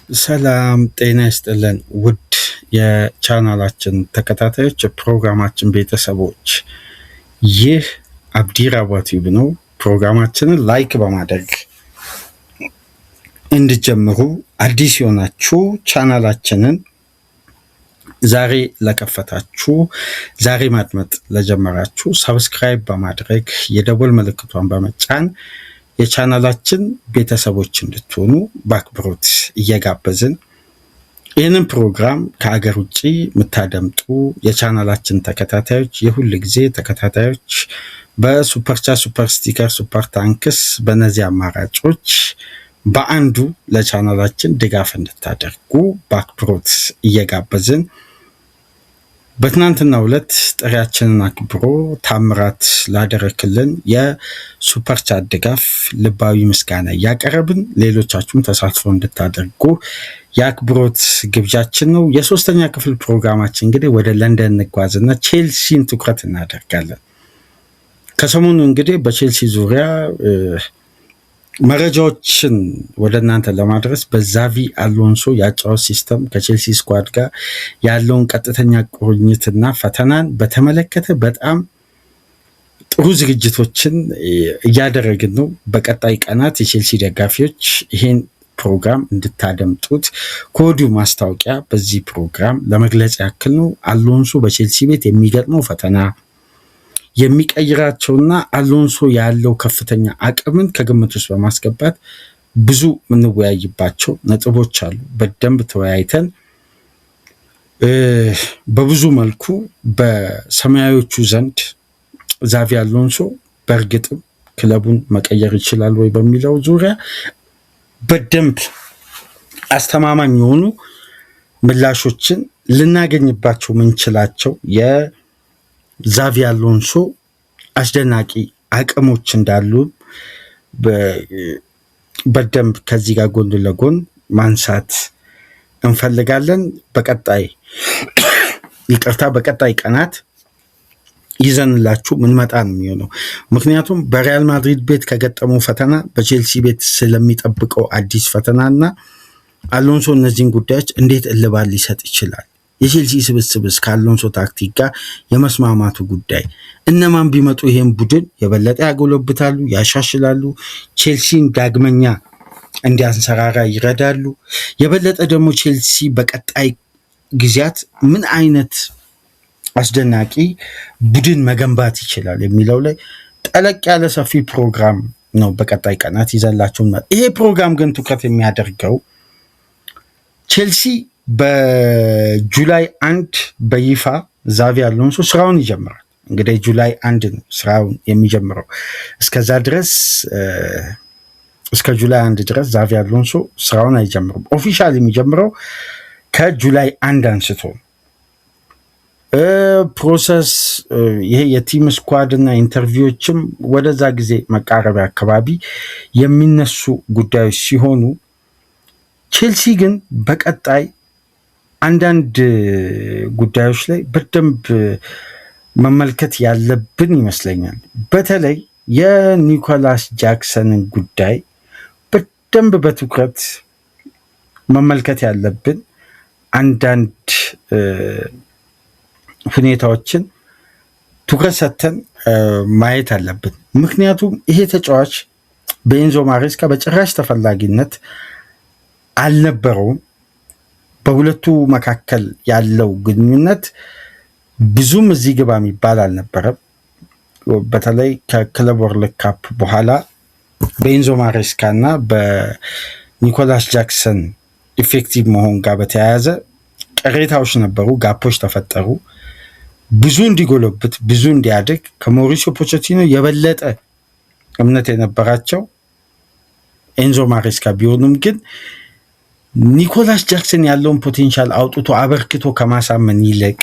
ሰላም ጤና ይስጥልን ውድ የቻናላችን ተከታታዮች የፕሮግራማችን ቤተሰቦች፣ ይህ አብዲ ራዋ ቲዩብ ነው። ፕሮግራማችንን ላይክ በማድረግ እንድጀምሩ፣ አዲስ የሆናችሁ ቻናላችንን ዛሬ ለከፈታችሁ፣ ዛሬ ማድመጥ ለጀመራችሁ ሰብስክራይብ በማድረግ የደወል ምልክቷን በመጫን የቻናላችን ቤተሰቦች እንድትሆኑ በአክብሮት እየጋበዝን ይህንን ፕሮግራም ከአገር ውጭ የምታደምጡ የቻናላችን ተከታታዮች፣ የሁል ጊዜ ተከታታዮች በሱፐር ቻት፣ ሱፐር ስቲከር፣ ሱፐር ታንክስ በእነዚህ አማራጮች በአንዱ ለቻናላችን ድጋፍ እንድታደርጉ በአክብሮት እየጋበዝን በትናንትናው ዕለት ጥሪያችንን አክብሮ ታምራት ላደረክልን የሱፐር ቻት ድጋፍ ልባዊ ምስጋና እያቀረብን ሌሎቻችሁም ተሳትፎ እንድታደርጉ የአክብሮት ግብዣችን ነው። የሶስተኛ ክፍል ፕሮግራማችን እንግዲህ ወደ ለንደን እንጓዝና ቼልሲን ትኩረት እናደርጋለን። ከሰሞኑ እንግዲህ በቼልሲ ዙሪያ መረጃዎችን ወደ እናንተ ለማድረስ በዛቪ አሎንሶ የአጨዋወት ሲስተም ከቼልሲ ስኳድ ጋር ያለውን ቀጥተኛ ቁርኝትና ፈተናን በተመለከተ በጣም ጥሩ ዝግጅቶችን እያደረግን ነው። በቀጣይ ቀናት የቼልሲ ደጋፊዎች ይሄን ፕሮግራም እንድታደምጡት ከወዲሁ ማስታወቂያ በዚህ ፕሮግራም ለመግለጽ ያክል ነው። አሎንሶ በቼልሲ ቤት የሚገጥመው ፈተና የሚቀይራቸውና አሎንሶ ያለው ከፍተኛ አቅምን ከግምት ውስጥ በማስገባት ብዙ የምንወያይባቸው ነጥቦች አሉ። በደንብ ተወያይተን በብዙ መልኩ በሰማያዊዎቹ ዘንድ ዛቪ አሎንሶ በእርግጥም ክለቡን መቀየር ይችላል ወይ በሚለው ዙሪያ በደንብ አስተማማኝ የሆኑ ምላሾችን ልናገኝባቸው ምንችላቸው የዛቪ አሎንሶ አስደናቂ አቅሞች እንዳሉ በደንብ ከዚህ ጋር ጎን ለጎን ማንሳት እንፈልጋለን። በቀጣይ ቀናት ይዘንላችሁ ምንመጣ ነው የሚሆነው። ምክንያቱም በሪያል ማድሪድ ቤት ከገጠመው ፈተና በቼልሲ ቤት ስለሚጠብቀው አዲስ ፈተናና አሎንሶ እነዚህን ጉዳዮች እንዴት እልባት ሊሰጥ ይችላል፣ የቼልሲ ስብስብስ ከአሎንሶ ታክቲክ ጋር የመስማማቱ ጉዳይ፣ እነማን ቢመጡ ይሄን ቡድን የበለጠ ያጎለብታሉ፣ ያሻሽላሉ፣ ቼልሲን ዳግመኛ እንዲያንሰራራ ይረዳሉ፣ የበለጠ ደግሞ ቼልሲ በቀጣይ ጊዜያት ምን አይነት አስደናቂ ቡድን መገንባት ይችላል የሚለው ላይ ጠለቅ ያለ ሰፊ ፕሮግራም ነው በቀጣይ ቀናት ይዘላችሁ። ይሄ ፕሮግራም ግን ትኩረት የሚያደርገው ቼልሲ በጁላይ 1 በይፋ ዛቪ አሎንሶ ስራውን ይጀምራል። እንግዲህ ጁላይ 1 ነው ስራውን የሚጀምረው። እስከዛ ድረስ እስከ ጁላይ 1 ድረስ ዛቪ አሎንሶ ስራውን አይጀምርም። ኦፊሻል የሚጀምረው ከጁላይ 1 አንስቶ ፕሮሰስ ይሄ የቲም ስኳድ እና ኢንተርቪዎችም ወደዛ ጊዜ መቃረቢያ አካባቢ የሚነሱ ጉዳዮች ሲሆኑ ቼልሲ ግን በቀጣይ አንዳንድ ጉዳዮች ላይ በደንብ መመልከት ያለብን ይመስለኛል። በተለይ የኒኮላስ ጃክሰንን ጉዳይ በደንብ በትኩረት መመልከት ያለብን አንዳንድ ሁኔታዎችን ትኩረት ሰጥተን ማየት አለብን። ምክንያቱም ይሄ ተጫዋች በኤንዞ ማሬስካ በጭራሽ ተፈላጊነት አልነበረውም። በሁለቱ መካከል ያለው ግንኙነት ብዙም እዚህ ግባ የሚባል አልነበረም። በተለይ ከክለብ ወርልድ ካፕ በኋላ በኤንዞ ማሬስካ እና በኒኮላስ ጃክሰን ኢፌክቲቭ መሆን ጋር በተያያዘ ቅሬታዎች ነበሩ፣ ጋፖች ተፈጠሩ። ብዙ እንዲጎለብት ብዙ እንዲያድግ ከሞሪሲዮ ፖቼቲኖ የበለጠ እምነት የነበራቸው ኤንዞ ማሬስካ ቢሆኑም ግን ኒኮላስ ጃክሰን ያለውን ፖቴንሻል አውጥቶ አበርክቶ ከማሳመን ይልቅ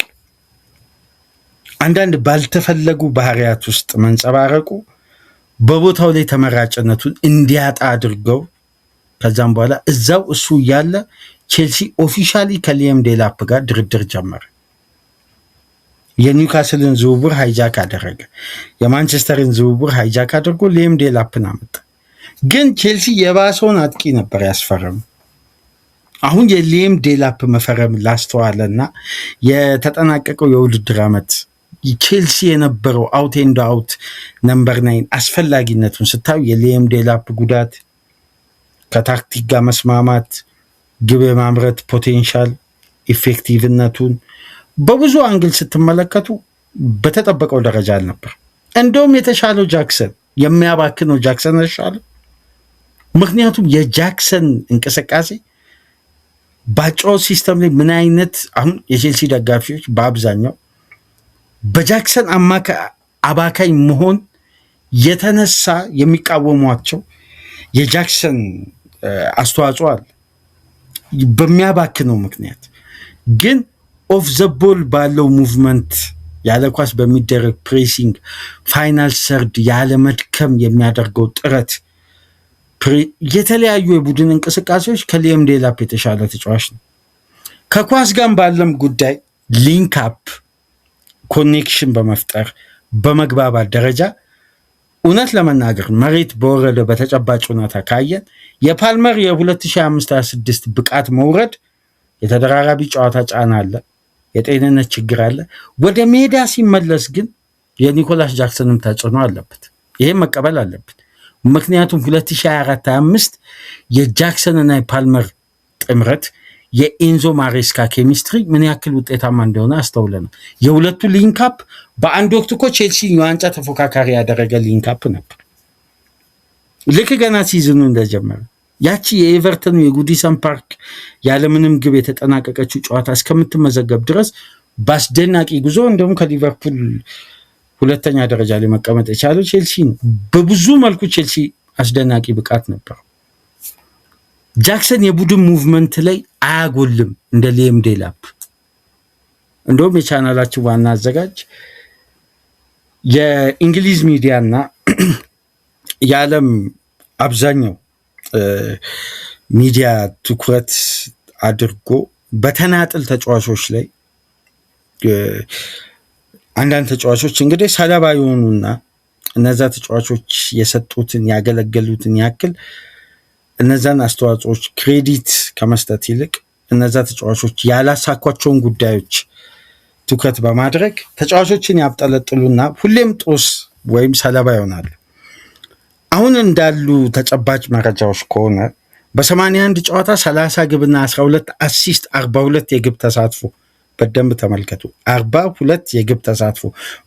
አንዳንድ ባልተፈለጉ ባህሪያት ውስጥ መንጸባረቁ በቦታው ላይ ተመራጭነቱን እንዲያጣ አድርገው ከዛም በኋላ እዛው እሱ እያለ ቼልሲ ኦፊሻሊ ከሊያም ዴላፕ ጋር ድርድር ጀመረ። የኒውካስልን ዝውውር ሃይጃክ አደረገ። የማንቸስተርን ዝውውር ሃይጃክ አድርጎ ሊያም ዴላፕን አመጣ። ግን ቼልሲ የባሰውን አጥቂ ነበር ያስፈረሙ። አሁን የሊየም ዴላፕ መፈረም ላስተዋለና የተጠናቀቀው የውድድር ዓመት ቼልሲ የነበረው አውት ኤንድ አውት ነምበር 9 አስፈላጊነቱን ስታዩ የሊየም ዴላፕ ጉዳት ከታክቲክ ጋር መስማማት ግብ የማምረት ፖቴንሻል ኢፌክቲቭነቱን በብዙ አንግል ስትመለከቱ በተጠበቀው ደረጃ አልነበር። እንደውም የተሻለው ጃክሰን የሚያባክነው ጃክሰን ተሻለ። ምክንያቱም የጃክሰን እንቅስቃሴ ባጫው ሲስተም ላይ ምን አይነት አሁን የቼልሲ ደጋፊዎች በአብዛኛው በጃክሰን አባካኝ መሆን የተነሳ የሚቃወሟቸው የጃክሰን አስተዋጽኦ አለ በሚያባክነው ምክንያት። ግን ኦፍ ዘ ቦል ባለው ሙቭመንት ያለ ኳስ በሚደረግ ፕሬሲንግ ፋይናል ሰርድ ያለ መድከም የሚያደርገው ጥረት የተለያዩ የቡድን እንቅስቃሴዎች ከሊየም ዴላፕ የተሻለ ተጫዋች ነው። ከኳስ ጋር ባለም ጉዳይ ሊንክ አፕ ኮኔክሽን በመፍጠር በመግባባት ደረጃ እውነት ለመናገር መሬት በወረደ በተጨባጭ ሁኔታ ካየን የፓልመር የ2025-26 ብቃት መውረድ የተደራራቢ ጨዋታ ጫና አለ፣ የጤንነት ችግር አለ። ወደ ሜዳ ሲመለስ ግን የኒኮላስ ጃክሰንም ተጽዕኖ አለበት። ይሄን መቀበል አለበት። ምክንያቱም 2024-25 የጃክሰንና የፓልመር ጥምረት የኤንዞ ማሬስካ ኬሚስትሪ ምን ያክል ውጤታማ እንደሆነ አስተውለናል። የሁለቱ ሊንካፕ በአንድ ወቅት እኮ ቼልሲ የዋንጫ ተፎካካሪ ያደረገ ሊንካፕ ነበር። ልክ ገና ሲዝኑ እንደጀመረ ያቺ የኤቨርተኑ የጉዲሰን ፓርክ ያለምንም ግብ የተጠናቀቀችው ጨዋታ እስከምትመዘገብ ድረስ በአስደናቂ ጉዞ እንደውም ከሊቨርፑል ሁለተኛ ደረጃ ላይ መቀመጥ የቻለው ቼልሲ ነው። በብዙ መልኩ ቼልሲ አስደናቂ ብቃት ነበር። ጃክሰን የቡድን ሙቭመንት ላይ አያጎልም እንደ ሊየም ዴላፕ። እንደውም የቻናላችን ዋና አዘጋጅ የእንግሊዝ ሚዲያና የዓለም አብዛኛው ሚዲያ ትኩረት አድርጎ በተናጥል ተጫዋቾች ላይ አንዳንድ ተጫዋቾች እንግዲህ ሰለባ የሆኑና እነዛ ተጫዋቾች የሰጡትን ያገለገሉትን ያክል እነዛን አስተዋጽኦች ክሬዲት ከመስጠት ይልቅ እነዛ ተጫዋቾች ያላሳኳቸውን ጉዳዮች ትኩረት በማድረግ ተጫዋቾችን ያብጠለጥሉና ሁሌም ጦስ ወይም ሰለባ ይሆናሉ። አሁን እንዳሉ ተጨባጭ መረጃዎች ከሆነ በ81 ጨዋታ 30 ግብና 12 አሲስት 42 የግብ ተሳትፎ በደንብ ተመልከቱ። 42 የግብ ተሳትፎ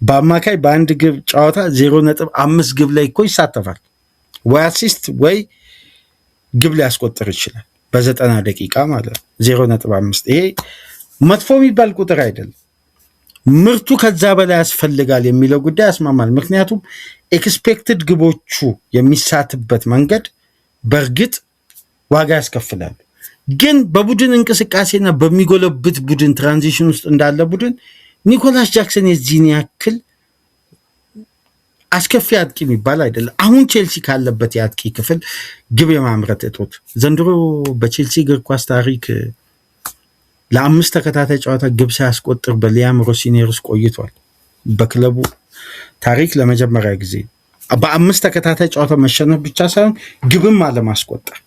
በአማካይ በአንድ ግብ ጨዋታ 0.5 ግብ ላይ እኮ ይሳተፋል። ወይ አሲስት ወይ ግብ ሊያስቆጥር ይችላል በ90 ደቂቃ ማለት ነው። 0.5 ይሄ መጥፎ የሚባል ቁጥር አይደለም። ምርቱ ከዛ በላይ ያስፈልጋል የሚለው ጉዳይ ያስማማል። ምክንያቱም ኤክስፔክትድ ግቦቹ የሚሳትበት መንገድ በእርግጥ ዋጋ ያስከፍላሉ። ግን በቡድን እንቅስቃሴና በሚጎለብት ቡድን ትራንዚሽን ውስጥ እንዳለ ቡድን ኒኮላስ ጃክሰን የዚህን ያክል አስከፊ አጥቂ የሚባል አይደለም። አሁን ቼልሲ ካለበት የአጥቂ ክፍል ግብ የማምረት እጦት ዘንድሮ በቼልሲ እግር ኳስ ታሪክ ለ5 ተከታታይ ጨዋታ ግብ ሳያስቆጥር በሊያም ሮሲኔሮስ ቆይቷል። በክለቡ ታሪክ ለመጀመሪያ ጊዜ በ5 ተከታታይ ጨዋታ መሸነፍ ብቻ ሳይሆን ግብም አለማስቆጠር።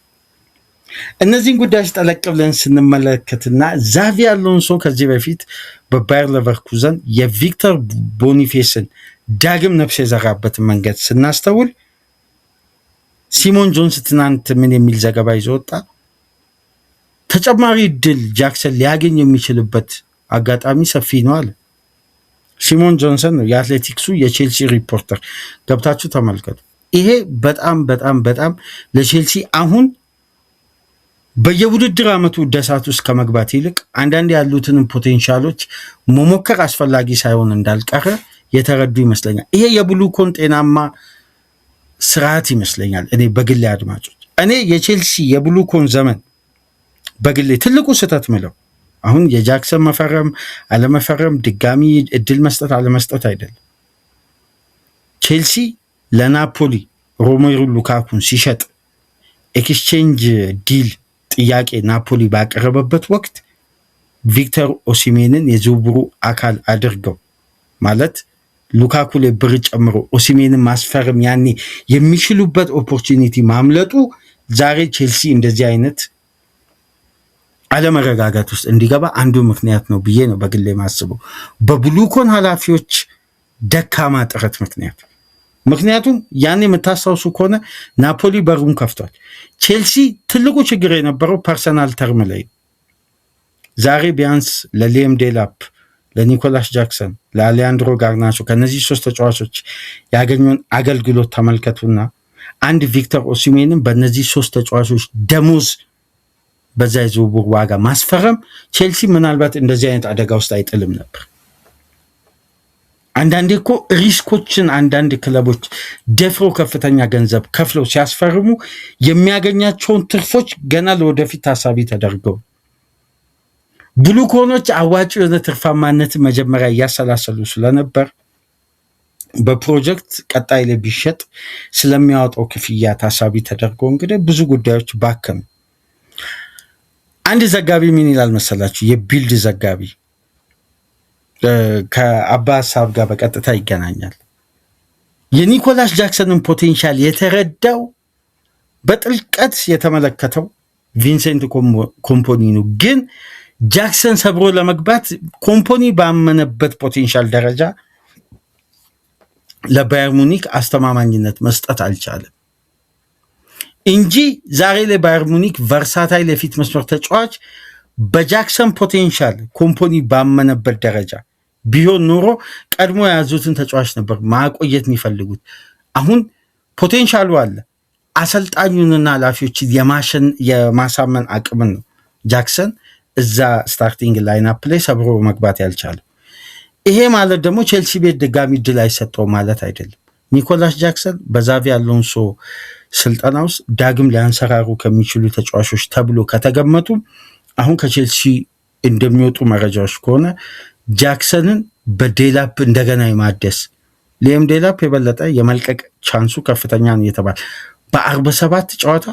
እነዚህን ጉዳዮች ጠለቅ ብለን ስንመለከትና ዛቪ አሎንሶ ከዚህ በፊት በባየር ሌቨርኩዘን የቪክተር ቦኒፌስን ዳግም ነፍስ የዘራበትን መንገድ ስናስተውል ሲሞን ጆንስ ትናንት ምን የሚል ዘገባ ይዞ ወጣ? ተጨማሪ እድል ጃክሰን ሊያገኝ የሚችልበት አጋጣሚ ሰፊ ነው አለ። ሲሞን ጆንሰን ነው የአትሌቲክሱ የቼልሲ ሪፖርተር። ገብታችሁ ተመልከቱ። ይሄ በጣም በጣም በጣም ለቼልሲ አሁን በየውድድር ዓመቱ ደሳት ውስጥ ከመግባት ይልቅ አንዳንድ ያሉትን ፖቴንሻሎች መሞከር አስፈላጊ ሳይሆን እንዳልቀረ የተረዱ ይመስለኛል። ይሄ የብሉኮን ጤናማ ስርዓት ይመስለኛል። እኔ በግሌ አድማጮች እኔ የቼልሲ የብሉኮን ዘመን በግሌ ትልቁ ስህተት ምለው አሁን የጃክሰን መፈረም አለመፈረም ድጋሚ እድል መስጠት አለመስጠት አይደለም። ቼልሲ ለናፖሊ ሮሜሩ ሉካኩን ሲሸጥ ኤክስቼንጅ ዲል ጥያቄ ናፖሊ ባቀረበበት ወቅት ቪክተር ኦሲሜንን የዝውውሩ አካል አድርገው ማለት ሉካኩ ላይ ብር ጨምሮ ኦሲሜንን ማስፈረም ያኔ የሚችሉበት ኦፖርቹኒቲ ማምለጡ ዛሬ ቼልሲ እንደዚህ አይነት አለመረጋጋት ውስጥ እንዲገባ አንዱ ምክንያት ነው ብዬ ነው በግሌ ማስበው፣ በብሉኮን ኃላፊዎች ደካማ ጥረት ምክንያት። ምክንያቱም ያን የምታስታውሱ ከሆነ ናፖሊ በሩን ከፍቷል። ቼልሲ ትልቁ ችግር የነበረው ፐርሰናል ተርም ላይ ዛሬ ቢያንስ ለሊየም ዴላፕ፣ ለኒኮላስ ጃክሰን፣ ለአሊያንድሮ ጋርናቾ ከነዚህ 3 ተጫዋቾች ያገኙን አገልግሎት ተመልከቱና አንድ ቪክተር ኦሲሜንን በእነዚህ 3 ተጫዋቾች ደሞዝ በዛ የዝውውር ዋጋ ማስፈረም ቼልሲ ምናልባት እንደዚህ አይነት አደጋ ውስጥ አይጥልም ነበር። አንዳንዴ እኮ ሪስኮችን አንዳንድ ክለቦች ደፍሮ ከፍተኛ ገንዘብ ከፍለው ሲያስፈርሙ የሚያገኛቸውን ትርፎች ገና ለወደፊት ታሳቢ ተደርገው ብሉኮኖች አዋጭ የሆነ ትርፋማነት መጀመሪያ እያሰላሰሉ ስለነበር በፕሮጀክት ቀጣይ ላይ ቢሸጥ ስለሚያወጣው ክፍያ ታሳቢ ተደርጎ እንግዲህ ብዙ ጉዳዮች ባከኑ። አንድ ዘጋቢ ምን ይላል መሰላችሁ? የቢልድ ዘጋቢ ከአባ ሀሳብ ጋር በቀጥታ ይገናኛል። የኒኮላስ ጃክሰንን ፖቴንሻል የተረዳው በጥልቀት የተመለከተው ቪንሴንት ኮምፖኒ ነው። ግን ጃክሰን ሰብሮ ለመግባት ኮምፖኒ ባመነበት ፖቴንሻል ደረጃ ለባየር ሙኒክ አስተማማኝነት መስጠት አልቻለም እንጂ ዛሬ ላይ ባየር ሙኒክ ቨርሳታይል የፊት መስመር ተጫዋች በጃክሰን ፖቴንሻል ኮምፖኒ ባመነበት ደረጃ ቢሆን ኖሮ ቀድሞ የያዙትን ተጫዋች ነበር ማቆየት የሚፈልጉት። አሁን ፖቴንሻሉ አለ። አሰልጣኙንና ኃላፊዎችን የማሳመን አቅምን ነው ጃክሰን እዛ ስታርቲንግ ላይናፕ ላይ ሰብሮ መግባት ያልቻለው። ይሄ ማለት ደግሞ ቼልሲ ቤት ድጋሚ ድል አይሰጠው ማለት አይደለም። ኒኮላስ ጃክሰን በዛቪ አሎንሶ ስልጠና ውስጥ ዳግም ሊያንሰራሩ ከሚችሉ ተጫዋቾች ተብሎ ከተገመቱ አሁን ከቼልሲ እንደሚወጡ መረጃዎች ከሆነ ጃክሰንን በዴላፕ እንደገና የማደስ ሊየም ዴላፕ የበለጠ የመልቀቅ ቻንሱ ከፍተኛ ነው የተባለ በ47 ጨዋታ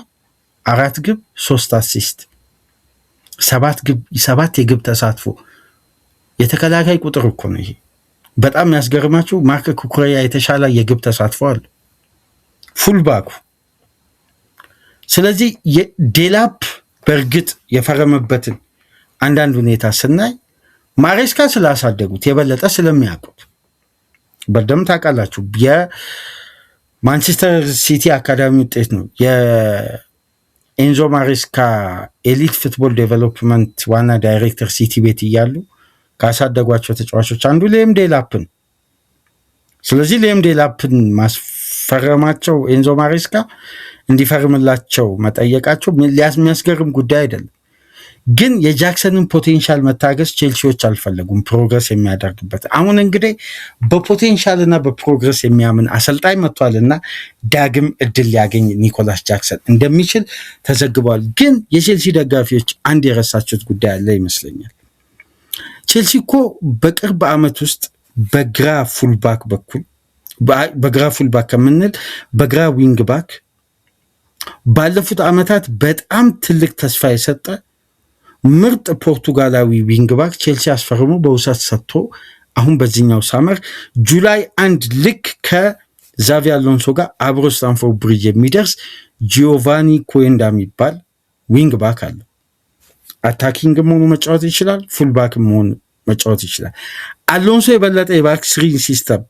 4 ግብ 3 አሲስት 7 የግብ ተሳትፎ የተከላካይ ቁጥር እኮ ነው ይሄ። በጣም የሚያስገርማችሁ ማርክ ኩኩሬያ የተሻለ የግብ ተሳትፎ አለ ፉልባኩ። ስለዚህ ዴላፕ በእርግጥ የፈረመበትን አንዳንድ ሁኔታ ስናይ ማሬስካ ስላሳደጉት የበለጠ ስለሚያውቁት በደም ታውቃላችሁ። የማንቸስተር ሲቲ አካዳሚ ውጤት ነው የኤንዞ ማሬስካ ኤሊት ፉትቦል ዴቨሎፕመንት ዋና ዳይሬክተር ሲቲ ቤት እያሉ ካሳደጓቸው ተጫዋቾች አንዱ ሊየም ዴላፕን። ስለዚህ ሊየም ዴላፕን ማስፈረማቸው ኤንዞ ማሬስካ እንዲፈርምላቸው መጠየቃቸው የሚያስገርም ጉዳይ አይደለም። ግን የጃክሰንን ፖቴንሻል መታገስ ቼልሲዎች አልፈለጉም ፕሮግረስ የሚያደርግበት። አሁን እንግዲህ በፖቴንሻል እና በፕሮግረስ የሚያምን አሰልጣኝ መጥቷልና ዳግም እድል ሊያገኝ ኒኮላስ ጃክሰን እንደሚችል ተዘግቧል። ግን የቼልሲ ደጋፊዎች አንድ የረሳችሁት ጉዳይ አለ ይመስለኛል። ቼልሲ እኮ በቅርብ ዓመት ውስጥ በግራ ፉልባክ ከምንል በግራ ዊንግ ባክ ባለፉት ዓመታት በጣም ትልቅ ተስፋ የሰጠ ምርጥ ፖርቱጋላዊ ዊንግ ባክ ቼልሲ አስፈርሞ በውሰት ሰጥቶ አሁን በዚህኛው ሳመር ጁላይ 1 ልክ ከዛቪ አሎንሶ ጋር አብሮ ስታንፎርድ ብሪጅ የሚደርስ ጂዮቫኒ ኩዌንዳ የሚባል ዊንግ ባክ አለ። አታኪንግ መሆኑ መጫወት ይችላል፣ ፉልባክ መሆኑ መጫወት ይችላል። አሎንሶ የበለጠ የባክ ስሪ ሲስተም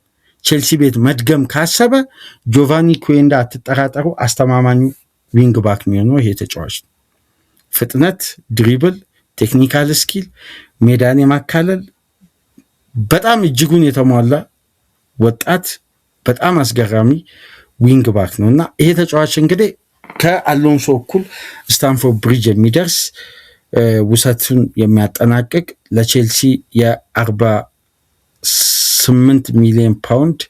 ቼልሲ ቤት መድገም ካሰበ ጂዮቫኒ ኩዌንዳ አትጠራጠሩ አስተማማኙ ዊንግ ባክ የሚሆነው ይሄ ተጫዋች ነው። ፍጥነት፣ ድሪብል፣ ቴክኒካል ስኪል፣ ሜዳን የማካለል በጣም እጅጉን የተሟላ ወጣት በጣም አስገራሚ ዊንግ ባክ ነው እና ይሄ ተጫዋች እንግዲህ ከአሎንሶ እኩል ስታንፎርድ ብሪጅ የሚደርስ ውሰቱን የሚያጠናቅቅ ለቼልሲ የ48 ሚሊዮን ፓውንድ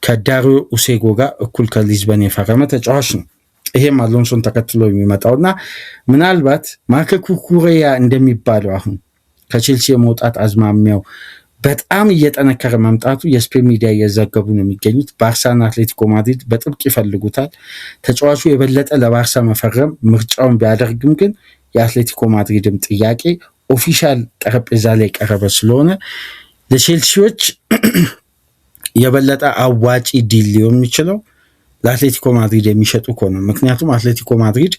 ከዳሪዮ ኡሴጎ ጋር እኩል ከሊዝበን የፈረመ ተጫዋች ነው። ይሄም አሎንሶን ተከትሎ የሚመጣውና ምናልባት ማርክ ኩኩሬያ እንደሚባለው አሁን ከቼልሲ የመውጣት አዝማሚያው በጣም እየጠነከረ መምጣቱ የስፔን ሚዲያ እየዘገቡ ነው የሚገኙት። ባርሳና አትሌቲኮ ማድሪድ በጥብቅ ይፈልጉታል። ተጫዋቹ የበለጠ ለባርሳ መፈረም ምርጫውን ቢያደርግም ግን የአትሌቲኮ ማድሪድም ጥያቄ ኦፊሻል ጠረጴዛ ላይ ቀረበ ስለሆነ ለቼልሲዎች የበለጠ አዋጪ ዲል ሊሆን የሚችለው ለአትሌቲኮ ማድሪድ የሚሸጡ ከሆነ ምክንያቱም አትሌቲኮ ማድሪድ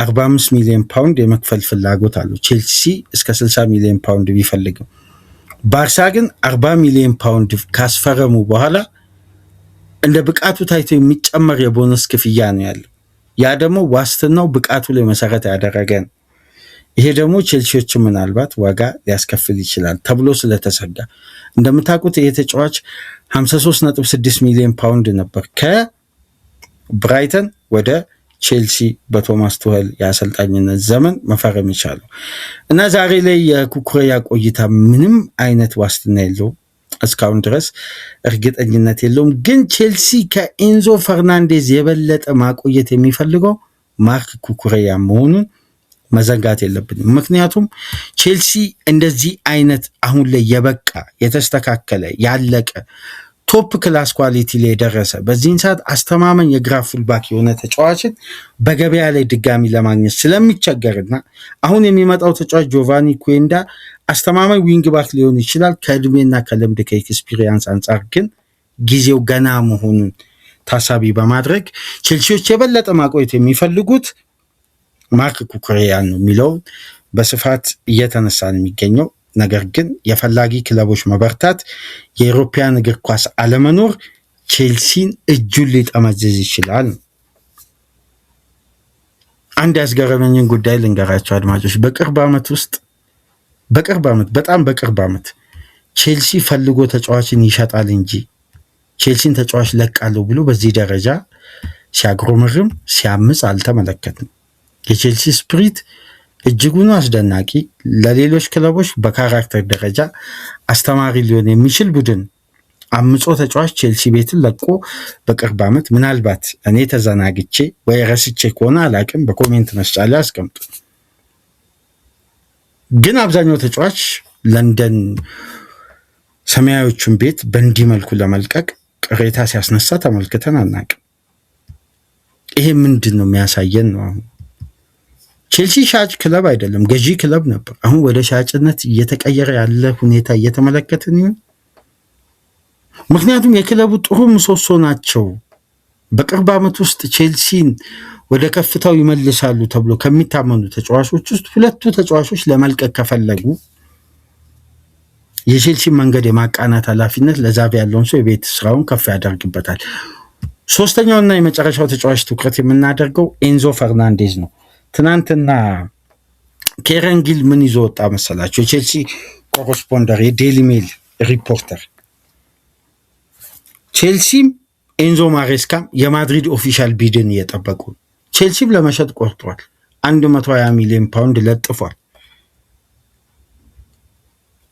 45 ሚሊዮን ፓውንድ የመክፈል ፍላጎት አለው። ቼልሲ እስከ 60 ሚሊዮን ፓውንድ ቢፈልግም ባርሳ ግን 40 ሚሊዮን ፓውንድ ካስፈረሙ በኋላ እንደ ብቃቱ ታይቶ የሚጨመር የቦነስ ክፍያ ነው ያለው። ያ ደግሞ ዋስትናው ብቃቱ ላይ መሰረት ያደረገ ነው። ይሄ ደግሞ ቼልሲዎች ምናልባት ዋጋ ሊያስከፍል ይችላል ተብሎ ስለተሰጋ እንደምታውቁት ይሄ ተጫዋች 53.6 ሚሊዮን ፓውንድ ነበር ከብራይተን ወደ ቼልሲ በቶማስ ቱኸል የአሰልጣኝነት ዘመን መፈረም ይቻላል እና ዛሬ ላይ የኩኩሬያ ቆይታ ምንም አይነት ዋስትና የለውም። እስካሁን ድረስ እርግጠኝነት የለውም። ግን ቼልሲ ከኤንዞ ፈርናንዴዝ የበለጠ ማቆየት የሚፈልገው ማርክ ኩኩሬያ መሆኑን መዘንጋት የለብንም። ምክንያቱም ቼልሲ እንደዚህ አይነት አሁን ላይ የበቃ የተስተካከለ ያለቀ ቶፕ ክላስ ኳሊቲ ላይ የደረሰ በዚህን ሰዓት አስተማመኝ የግራ ፉልባክ የሆነ ተጫዋችን በገበያ ላይ ድጋሚ ለማግኘት ስለሚቸገርና አሁን የሚመጣው ተጫዋች ጆቫኒ ኩዌንዳ አስተማማኝ ዊንግ ባክ ሊሆን ይችላል። ከእድሜና ከልምድ ከኤክስፒሪየንስ አንጻር ግን ጊዜው ገና መሆኑን ታሳቢ በማድረግ ቼልሲዎች የበለጠ ማቆየት የሚፈልጉት ማርክ ኩኩሬያን ነው የሚለው በስፋት እየተነሳ ነው የሚገኘው። ነገር ግን የፈላጊ ክለቦች መበርታት፣ የአውሮፓውያን እግር ኳስ አለመኖር ቼልሲን እጁን ሊጠመዝዝ ይችላል። አንድ ያስገረመኝን ጉዳይ ልንገራቸው አድማጮች። በጣም በቅርብ ዓመት ቼልሲ ፈልጎ ተጫዋችን ይሸጣል እንጂ ቼልሲን ተጫዋች ለቃለሁ ብሎ በዚህ ደረጃ ሲያግሮምርም ሲያምጽ አልተመለከትም። የቼልሲ ስፕሪት እጅጉን አስደናቂ፣ ለሌሎች ክለቦች በካራክተር ደረጃ አስተማሪ ሊሆን የሚችል ቡድን አምጾ ተጫዋች ቼልሲ ቤትን ለቆ በቅርብ ዓመት ምናልባት እኔ ተዘናግቼ ወይ ረስቼ ከሆነ አላቅም፣ በኮሜንት መስጫ ላይ አስቀምጡ። ግን አብዛኛው ተጫዋች ለንደን ሰማያዊዎቹን ቤት በእንዲህ መልኩ ለመልቀቅ ቅሬታ ሲያስነሳ ተመልክተን አናቅም። ይሄ ምንድን ነው የሚያሳየን ነው? አሁን ቼልሲ ሻጭ ክለብ አይደለም፣ ገዢ ክለብ ነበር። አሁን ወደ ሻጭነት እየተቀየረ ያለ ሁኔታ እየተመለከትን ይሆን? ምክንያቱም የክለቡ ጥሩ ምሰሶ ናቸው። በቅርብ ዓመት ውስጥ ቼልሲን ወደ ከፍታው ይመልሳሉ ተብሎ ከሚታመኑ ተጫዋቾች ውስጥ ሁለቱ ተጫዋቾች ለመልቀቅ ከፈለጉ የቼልሲ መንገድ የማቃናት ኃላፊነት ለዛቪ አሎንሶ የቤት ስራውን ከፍ ያደርግበታል። ሶስተኛውና የመጨረሻው ተጫዋች ትኩረት የምናደርገው ኤንዞ ፈርናንዴዝ ነው። ትናንትና ኬረን ጊል ምን ይዞ ወጣ መሰላቸው? የቼልሲ ኮረስፖንደር የዴሊ ሜል ሪፖርተር ቼልሲም ኤንዞ ማሬስካም የማድሪድ ኦፊሻል ቢድን እየጠበቁ ቼልሲም ለመሸጥ ቆርጧል። 120 ሚሊዮን ፓውንድ ለጥፏል።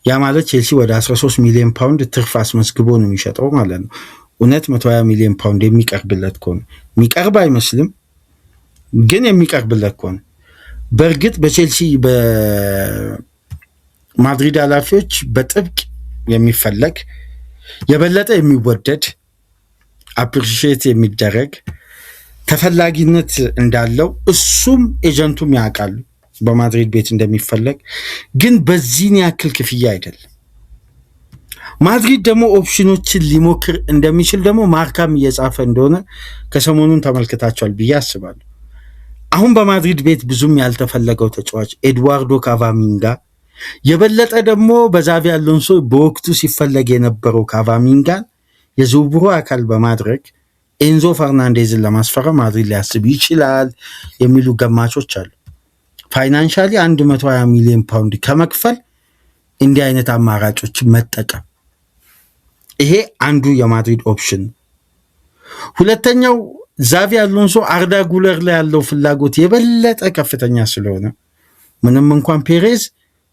ያ ማለት ቼልሲ ወደ 13 ሚሊዮን ፓውንድ ትርፍ አስመዝግቦ ነው የሚሸጠው ማለት ነው። እውነት 120 ሚሊዮን ፓውንድ የሚቀርብለት ከሆነ የሚቀርብ አይመስልም፣ ግን የሚቀርብለት ከሆነ በእርግጥ በቼልሲ በማድሪድ ኃላፊዎች በጥብቅ የሚፈለግ የበለጠ የሚወደድ አፕሪሺየት የሚደረግ ተፈላጊነት እንዳለው እሱም ኤጀንቱም ያውቃሉ በማድሪድ ቤት እንደሚፈለግ። ግን በዚህን ያክል ክፍያ አይደለም። ማድሪድ ደግሞ ኦፕሽኖችን ሊሞክር እንደሚችል ደግሞ ማርካም እየጻፈ እንደሆነ ከሰሞኑን ተመልክታቸዋል ብዬ አስባለሁ። አሁን በማድሪድ ቤት ብዙም ያልተፈለገው ተጫዋች ኤድዋርዶ ካቫሚንጋ፣ የበለጠ ደግሞ በዛቪ አሎንሶ በወቅቱ ሲፈለግ የነበረው ካቫሚንጋን የዝውውሩ አካል በማድረግ ኤንዞ ፈርናንዴዝን ለማስፈረም ማድሪድ ሊያስብ ይችላል የሚሉ ገማቾች አሉ። ፋይናንሻሊ 120 ሚሊዮን ፓውንድ ከመክፈል እንዲህ አይነት አማራጮችን መጠቀም፣ ይሄ አንዱ የማድሪድ ኦፕሽን። ሁለተኛው ዛቪ አሎንሶ አርዳ ጉለር ላይ ያለው ፍላጎት የበለጠ ከፍተኛ ስለሆነ ምንም እንኳን ፔሬዝ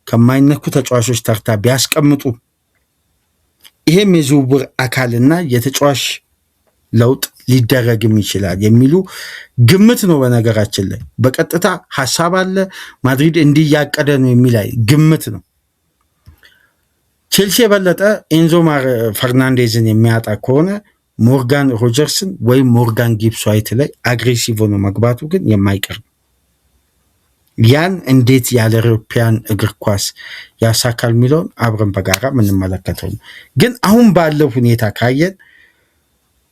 ከማይነኩ ተጫዋቾች ተርታ ቢያስቀምጡ ይሄም የዝውውር አካልና የተጫዋች ለውጥ ሊደረግም ይችላል የሚሉ ግምት ነው። በነገራችን ላይ በቀጥታ ሐሳብ አለ ማድሪድ እንዲያቀደ ነው የሚል ግምት ነው። ቼልሲ የበለጠ ኤንዞ ፈርናንዴዝን የሚያጣ ከሆነ ሞርጋን ሮጀርስን ወይም ሞርጋን ጊብስ ዋይት ላይ አግሬሲቭ ሆኖ መግባቱ ግን የማይቀር ነው። ያን እንዴት ያለ አውሮፓውያን እግር ኳስ ያሳካል የሚለውን አብረን በጋራ የምንመለከተው ነው። ግን አሁን ባለው ሁኔታ ካየን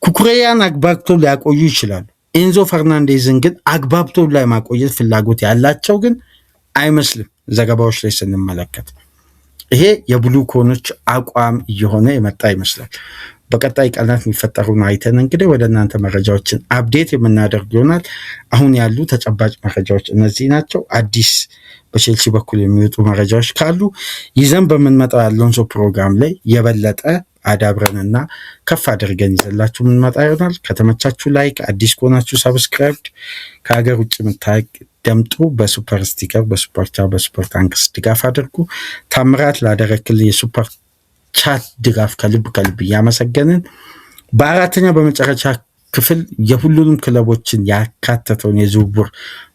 ኩኩሬያን አግባብቶ ሊያቆዩ ይችላሉ። ኤንዞ ፈርናንዴዝን ግን አግባብቶ ላይ ማቆየት ፍላጎት ያላቸው ግን አይመስልም። ዘገባዎች ላይ ስንመለከት ይሄ የብሉ ኮኖች አቋም እየሆነ የመጣ ይመስላል። በቀጣይ ቀናት የሚፈጠሩን አይተን እንግዲህ ወደ እናንተ መረጃዎችን አፕዴት የምናደርግ ይሆናል። አሁን ያሉ ተጨባጭ መረጃዎች እነዚህ ናቸው። አዲስ በቼልሲ በኩል የሚወጡ መረጃዎች ካሉ ይዘን በምንመጣው አሎንሶ ፕሮግራም ላይ የበለጠ አዳብረንና ከፍ አድርገን ይዘላችሁ የምንመጣ ይሆናል። ከተመቻችሁ ላይክ፣ አዲስ ከሆናችሁ ሰብስክራይብ፣ ከሀገር ውጭ የምታደምጡ በሱፐር ስቲከር፣ በሱፐር ቻት፣ በሱፐር ታንክስ ድጋፍ አድርጉ። ታምራት ላደረክልን የሱፐር ቻት ድጋፍ ከልብ እያመሰገንን በአራተኛ በመጨረሻ ክፍል የሁሉንም ክለቦችን ያካተተውን የዝውውር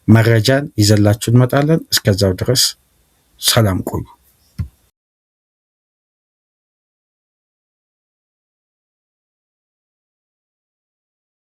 መረጃን ይዘላችሁ እንመጣለን። እስከዛው ድረስ ሰላም ቆዩ።